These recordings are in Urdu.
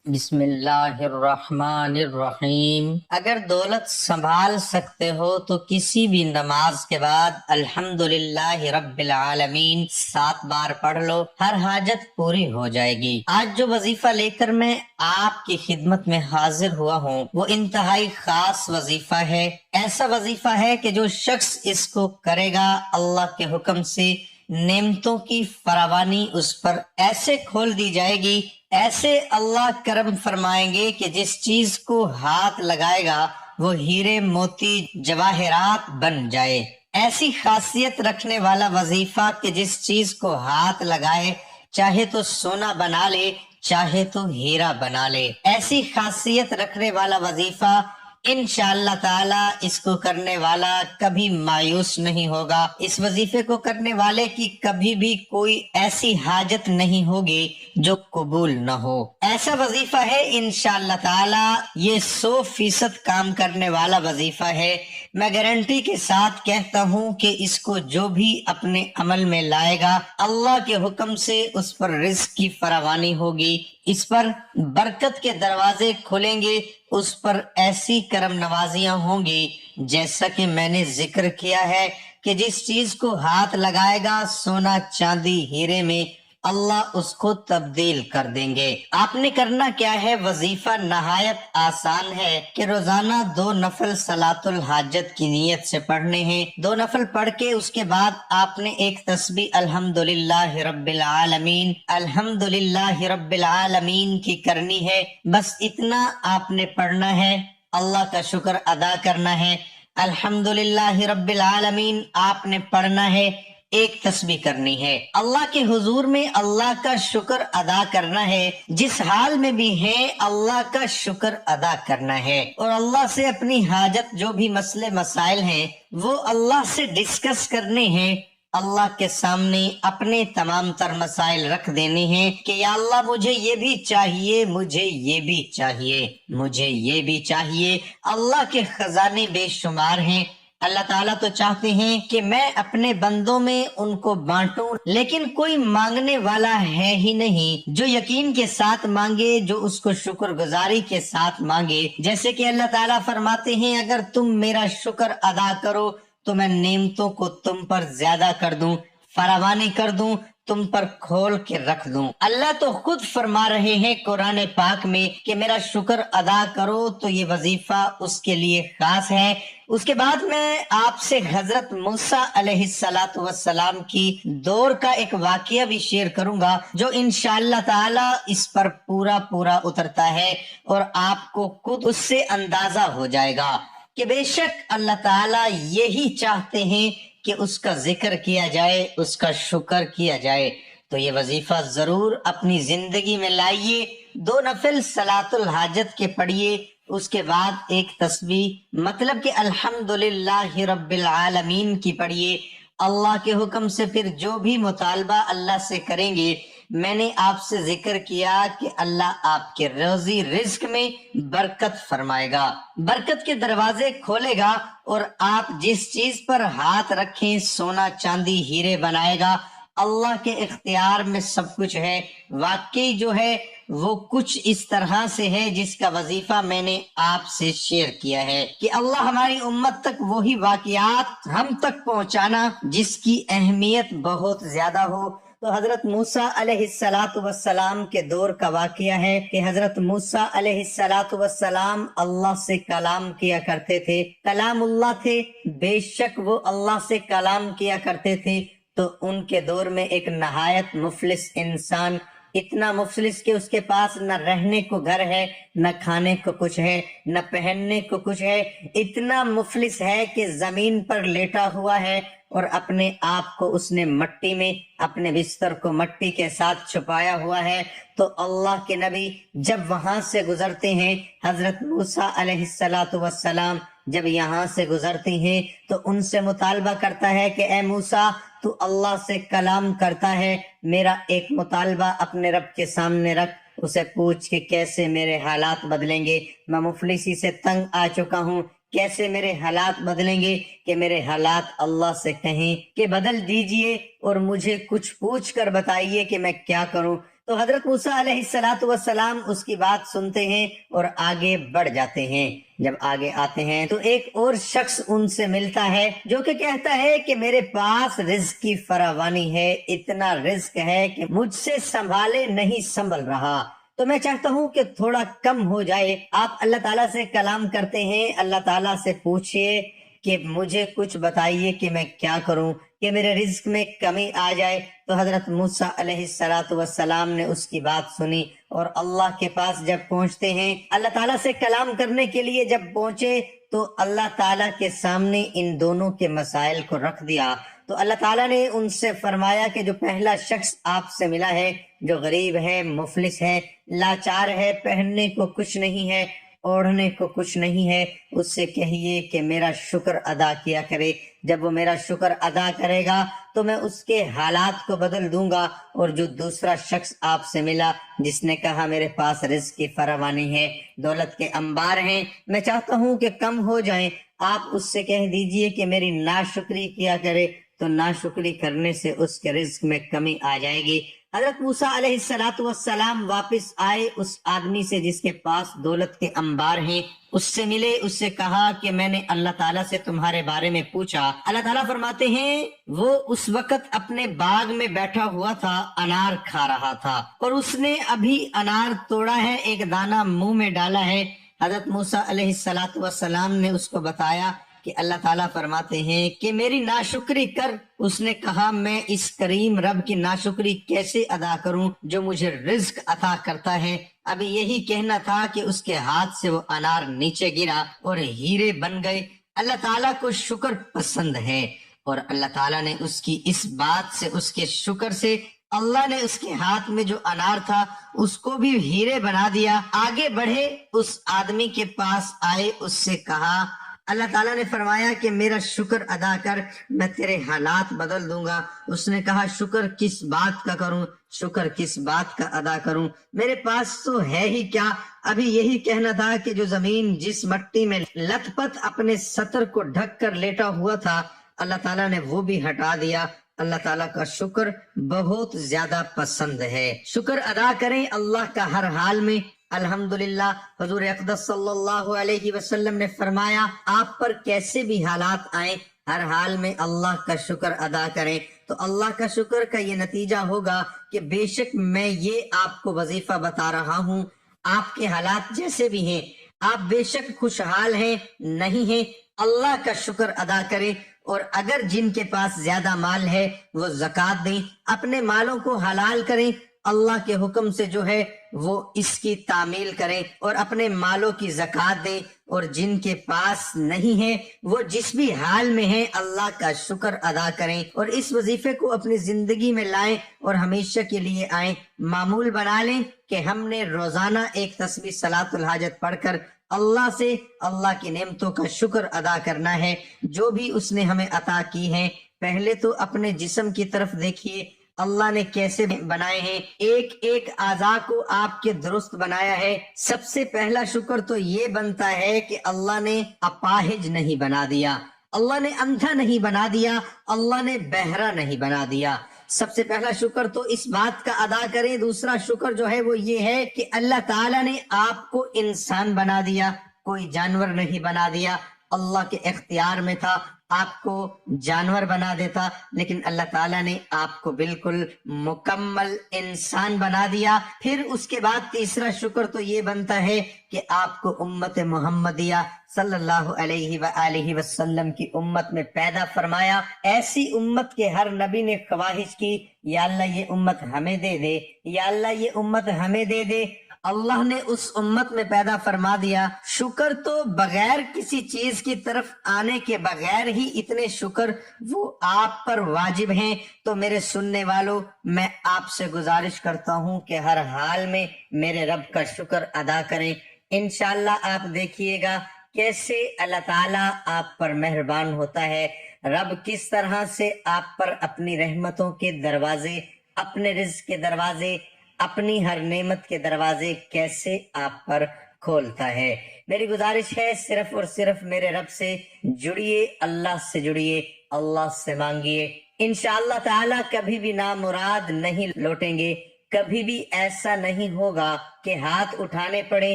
بسم اللہ الرحمن الرحیم۔ اگر دولت سنبھال سکتے ہو تو کسی بھی نماز کے بعد الحمدللہ رب العالمین 7 بار پڑھ لو، ہر حاجت پوری ہو جائے گی۔ آج جو وظیفہ لے کر میں آپ کی خدمت میں حاضر ہوا ہوں وہ انتہائی خاص وظیفہ ہے۔ ایسا وظیفہ ہے کہ جو شخص اس کو کرے گا اللہ کے حکم سے نعمتوں کی فراوانی اس پر ایسے کھول دی جائے گی، ایسے اللہ کرم فرمائیں گے کہ جس چیز کو ہاتھ لگائے گا وہ ہیرے موتی جواہرات بن جائے۔ ایسی خاصیت رکھنے والا وظیفہ کہ جس چیز کو ہاتھ لگائے چاہے تو سونا بنا لے چاہے تو ہیرا بنا لے۔ ایسی خاصیت رکھنے والا وظیفہ انشاءاللہ تعالی اس کو کرنے والا کبھی مایوس نہیں ہوگا۔ اس وظیفے کو کرنے والے کی کبھی بھی کوئی ایسی حاجت نہیں ہوگی جو قبول نہ ہو۔ ایسا وظیفہ ہے انشاءاللہ تعالی، یہ 100% کام کرنے والا وظیفہ ہے۔ میں گارنٹی کے ساتھ کہتا ہوں کہ اس کو جو بھی اپنے عمل میں لائے گا اللہ کے حکم سے اس پر رزق کی فراوانی ہوگی، اس پر برکت کے دروازے کھلیں گے، اس پر ایسی کرم نوازیاں ہوں گی جیسا کہ میں نے ذکر کیا ہے کہ جس چیز کو ہاتھ لگائے گا سونا چاندی ہیرے میں اللہ اس کو تبدیل کر دیں گے۔ آپ نے کرنا کیا ہے؟ وظیفہ نہایت آسان ہے کہ روزانہ 2 نفل صلاۃ الحاجت کی نیت سے پڑھنے ہیں۔ 2 نفل پڑھ کے اس کے بعد آپ نے ایک تسبیح الحمدللہ رب العالمین الحمدللہ رب العالمین کی کرنی ہے۔ بس اتنا آپ نے پڑھنا ہے، اللہ کا شکر ادا کرنا ہے۔ الحمدللہ رب العالمین آپ نے پڑھنا ہے، ایک تسبیح کرنی ہے، اللہ کے حضور میں اللہ کا شکر ادا کرنا ہے، جس حال میں بھی ہے اللہ کا شکر ادا کرنا ہے، اور اللہ سے اپنی حاجت جو بھی مسئلے مسائل ہیں وہ اللہ سے ڈسکس کرنے ہیں، اللہ کے سامنے اپنے تمام تر مسائل رکھ دینے ہیں کہ یا اللہ مجھے یہ بھی چاہیے، مجھے یہ بھی چاہیے، مجھے یہ بھی چاہیے۔ اللہ کے خزانے بے شمار ہیں، اللہ تعالیٰ تو چاہتے ہیں کہ میں اپنے بندوں میں ان کو بانٹوں، لیکن کوئی مانگنے والا ہے ہی نہیں جو یقین کے ساتھ مانگے، جو اس کو شکر گزاری کے ساتھ مانگے۔ جیسے کہ اللہ تعالیٰ فرماتے ہیں اگر تم میرا شکر ادا کرو تو میں نعمتوں کو تم پر زیادہ کر دوں، فراوانی کر دوں، تم پر کھول کے رکھ دوں۔ اللہ تو خود فرما رہے ہیں قرآن پاک میں کہ میرا شکر ادا کرو، تو یہ وظیفہ اس کے لیے خاص ہے۔ اس کے بعد میں آپ سے حضرت موسیٰ علیہ السلام کی دور کا ایک واقعہ بھی شیئر کروں گا جو انشاءاللہ تعالی اس پر پورا اترتا ہے، اور آپ کو خود اس سے اندازہ ہو جائے گا کہ بے شک اللہ تعالیٰ یہی چاہتے ہیں کہ اس کا ذکر کیا جائے، اس کا شکر کیا جائے۔ تو یہ وظیفہ ضرور اپنی زندگی میں لائیے۔ 2 نفل صلاۃ الحاجت کے پڑھیے، اس کے بعد ایک تسبیح مطلب کہ الحمدللہ رب العالمین کی پڑھیے۔ اللہ کے حکم سے پھر جو بھی مطالبہ اللہ سے کریں گے، میں نے آپ سے ذکر کیا کہ اللہ آپ کے روزی رزق میں برکت فرمائے گا، برکت کے دروازے کھولے گا، اور آپ جس چیز پر ہاتھ رکھیں سونا چاندی ہیرے بنائے گا۔ اللہ کے اختیار میں سب کچھ ہے۔ واقعی جو ہے وہ کچھ اس طرح سے ہے جس کا وظیفہ میں نے آپ سے شیئر کیا ہے کہ اللہ ہماری امت تک وہی واقعات ہم تک پہنچانا جس کی اہمیت بہت زیادہ ہو۔ تو حضرت موسیٰ علیہ السلام کے دور کا واقعہ ہے کہ حضرت موسیٰ علیہ السلام اللہ سے کلام کیا کرتے تھے، کلام اللہ تھے، بے شک وہ اللہ سے کلام کیا کرتے تھے۔ تو ان کے دور میں ایک نہایت مفلس انسان، اتنا مفلس کہ اس کے پاس نہ رہنے کو گھر ہے، نہ کھانے کو کچھ ہے، نہ پہننے کو کچھ ہے، اتنا مفلس ہے کہ زمین پر لیٹا ہوا ہے، اور اپنے آپ کو اس نے مٹی میں، اپنے بستر کو مٹی کے ساتھ چھپایا ہوا ہے۔ تو اللہ کے نبی جب وہاں سے گزرتے ہیں، حضرت موسیٰ علیہ السلام جب یہاں سے گزرتے ہیں تو ان سے مطالبہ کرتا ہے کہ اے موسیٰ تو اللہ سے کلام کرتا ہے، میرا ایک مطالبہ اپنے رب کے سامنے رکھ، اسے پوچھ کہ کیسے میرے حالات بدلیں گے، میں مفلسی سے تنگ آ چکا ہوں، کیسے میرے حالات بدلیں گے کہ میرے حالات اللہ سے کہیں کہ بدل دیجئے اور مجھے کچھ پوچھ کر بتائیے کہ میں کیا کروں۔ تو حضرت موسیٰ علیہ الصلوۃ والسلام اس کی بات سنتے ہیں اور آگے بڑھ جاتے ہیں۔ جب آگے آتے ہیں تو ایک اور شخص ان سے ملتا ہے جو کہ کہتا ہے کہ میرے پاس رزق کی فراوانی ہے، اتنا رزق ہے کہ مجھ سے سنبھالے نہیں سنبھل رہا، تو میں چاہتا ہوں کہ تھوڑا کم ہو جائے۔ آپ اللہ تعالیٰ سے کلام کرتے ہیں، اللہ تعالیٰ سے پوچھئے کہ مجھے کچھ بتائیے کہ میں کیا کروں کہ میرے رزق میں کمی آ جائے۔ تو حضرت موسیٰ علیہ السلام نے اس کی بات سنی اور اللہ کے پاس جب پہنچتے ہیں، اللہ تعالیٰ سے کلام کرنے کے لیے جب پہنچے تو اللہ تعالیٰ کے سامنے ان دونوں کے مسائل کو رکھ دیا۔ تو اللہ تعالیٰ نے ان سے فرمایا کہ جو پہلا شخص آپ سے ملا ہے، جو غریب ہے، مفلس ہے، لاچار ہے، پہننے کو کچھ نہیں ہے، اوڑھنے کو کچھ نہیں ہے، اس سے کہیے کہ میرا شکر ادا کیا کرے۔ جب وہ میرا شکر ادا کرے گا تو میں اس کے حالات کو بدل دوں گا۔ اور جو دوسرا شخص آپ سے ملا جس نے کہا میرے پاس رزق کی فراوانی ہے، دولت کے انبار ہیں، میں چاہتا ہوں کہ کم ہو جائیں، آپ اس سے کہہ دیجئے کہ میری ناشکری کیا کرے، تو ناشکری کرنے سے اس کے رزق میں کمی آ جائے گی۔ حضرت موسیٰ علیہ السلام واپس آئے اس آدمی سے جس کے پاس دولت کے انبار ہیں، اس سے ملے، اس سے کہا کہ میں نے اللہ تعالیٰ سے تمہارے بارے میں پوچھا۔ اللہ تعالیٰ فرماتے ہیں وہ اس وقت اپنے باغ میں بیٹھا ہوا تھا، انار کھا رہا تھا، اور اس نے ابھی انار توڑا ہے، ایک دانہ منہ میں ڈالا ہے۔ حضرت موسیٰ علیہ السلام نے اس کو بتایا کہ اللہ تعالیٰ فرماتے ہیں کہ میری ناشکری کر۔ اس نے کہا میں اس کریم رب کی ناشکری کیسے ادا کروں جو مجھے رزق عطا کرتا ہے۔ ابھی یہی کہنا تھا کہ اس کے ہاتھ سے وہ انار نیچے گرا اور ہیرے بن گئے۔ اللہ تعالیٰ کو شکر پسند ہے، اور اللہ تعالیٰ نے اس کی اس بات سے، اس کے شکر سے، اللہ نے اس کے ہاتھ میں جو انار تھا اس کو بھی ہیرے بنا دیا۔ آگے بڑھے، اس آدمی کے پاس آئے، اس سے کہا، اللہ تعالیٰ نے فرمایا کہ میرا شکر ادا کر، میں تیرے حالات بدل دوں گا۔ اس نے کہا شکر کس بات کا کروں، شکر کس بات کا ادا کروں، میرے پاس تو ہے ہی کیا۔ ابھی یہی کہنا تھا کہ جو زمین جس مٹی میں لت پت اپنے سطر کو ڈھک کر لیٹا ہوا تھا، اللہ تعالیٰ نے وہ بھی ہٹا دیا۔ اللہ تعالیٰ کا شکر بہت زیادہ پسند ہے۔ شکر ادا کریں اللہ کا ہر حال میں۔ الحمدللہ حضور اقدس صلی اللہ علیہ وسلم نے فرمایا آپ پر کیسے بھی حالات آئیں، ہر حال میں اللہ کا شکر ادا کریں، تو اللہ کا شکر کا یہ نتیجہ ہوگا کہ بے شک میں یہ آپ کو وظیفہ بتا رہا ہوں، آپ کے حالات جیسے بھی ہیں، آپ بے شک خوشحال ہیں نہیں ہیں، اللہ کا شکر ادا کریں۔ اور اگر جن کے پاس زیادہ مال ہے وہ زکوٰۃ دیں، اپنے مالوں کو حلال کریں، اللہ کے حکم سے جو ہے وہ اس کی تعمیل کریں اور اپنے مالوں کی زکوٰۃ دیں۔ اور جن کے پاس نہیں ہے وہ جس بھی حال میں ہیں اللہ کا شکر ادا کریں، اور اس وظیفے کو اپنی زندگی میں لائیں اور ہمیشہ کے لیے آئیں، معمول بنا لیں کہ ہم نے روزانہ ایک تسبیح صلاۃ الحاجت پڑھ کر اللہ سے اللہ کی نعمتوں کا شکر ادا کرنا ہے جو بھی اس نے ہمیں عطا کی ہیں۔ پہلے تو اپنے جسم کی طرف دیکھیے، اللہ نے کیسے بنائے ہیں، ایک ایک اعضاء کو آپ کے درست بنایا ہے۔ سب سے پہلا شکر تو یہ بنتا ہے کہ اللہ نے اپاہج نہیں بنا دیا، اللہ نے اندھا نہیں بنا دیا، اللہ نے بہرا نہیں بنا دیا۔ سب سے پہلا شکر تو اس بات کا ادا کریں۔ دوسرا شکر جو ہے وہ یہ ہے کہ اللہ تعالیٰ نے آپ کو انسان بنا دیا، کوئی جانور نہیں بنا دیا۔ اللہ کے اختیار میں تھا آپ کو جانور بنا دیتا، لیکن اللہ تعالیٰ نے آپ کو بالکل مکمل انسان بنا دیا۔ پھر اس کے بعد تیسرا شکر تو یہ بنتا ہے کہ آپ کو امت محمدیہ صلی اللہ علیہ وآلہ وسلم کی امت میں پیدا فرمایا۔ ایسی امت کے ہر نبی نے خواہش کی یا اللہ یہ امت ہمیں دے دے، یا اللہ یہ امت ہمیں دے دے، اللہ نے اس امت میں پیدا فرما دیا۔ شکر تو بغیر کسی چیز کی طرف آنے کے بغیر ہی اتنے شکر وہ آپ پر واجب ہیں۔ تو میرے سننے والوں، میں آپ سے گزارش کرتا ہوں کہ ہر حال میں میرے رب کا شکر ادا کریں۔ انشاءاللہ آپ دیکھیے گا کیسے اللہ تعالیٰ آپ پر مہربان ہوتا ہے، رب کس طرح سے آپ پر اپنی رحمتوں کے دروازے، اپنے رزق کے دروازے، اپنی ہر نعمت کے دروازے کیسے آپ پر کھولتا ہے۔ میری گزارش ہے صرف اور صرف میرے رب سے جڑیے، اللہ سے جڑیے، اللہ سے مانگیے، انشاءاللہ تعالی کبھی بھی نامراد نہیں لوٹیں گے، کبھی بھی ایسا نہیں ہوگا کہ ہاتھ اٹھانے پڑے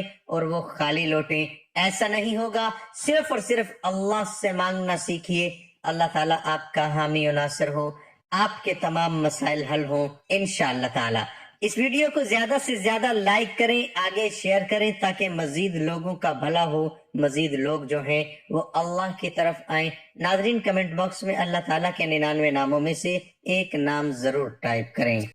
اور وہ خالی لوٹیں، ایسا نہیں ہوگا، صرف اور صرف اللہ سے مانگنا سیکھیے، اللہ تعالیٰ آپ کا حامی و ناصر ہو، آپ کے تمام مسائل حل ہوں انشاءاللہ تعالیٰ۔ اس ویڈیو کو زیادہ سے زیادہ لائک کریں، آگے شیئر کریں تاکہ مزید لوگوں کا بھلا ہو، مزید لوگ جو ہیں وہ اللہ کی طرف آئیں۔ ناظرین کمنٹ باکس میں اللہ تعالیٰ کے 99 ناموں میں سے ایک نام ضرور ٹائپ کریں۔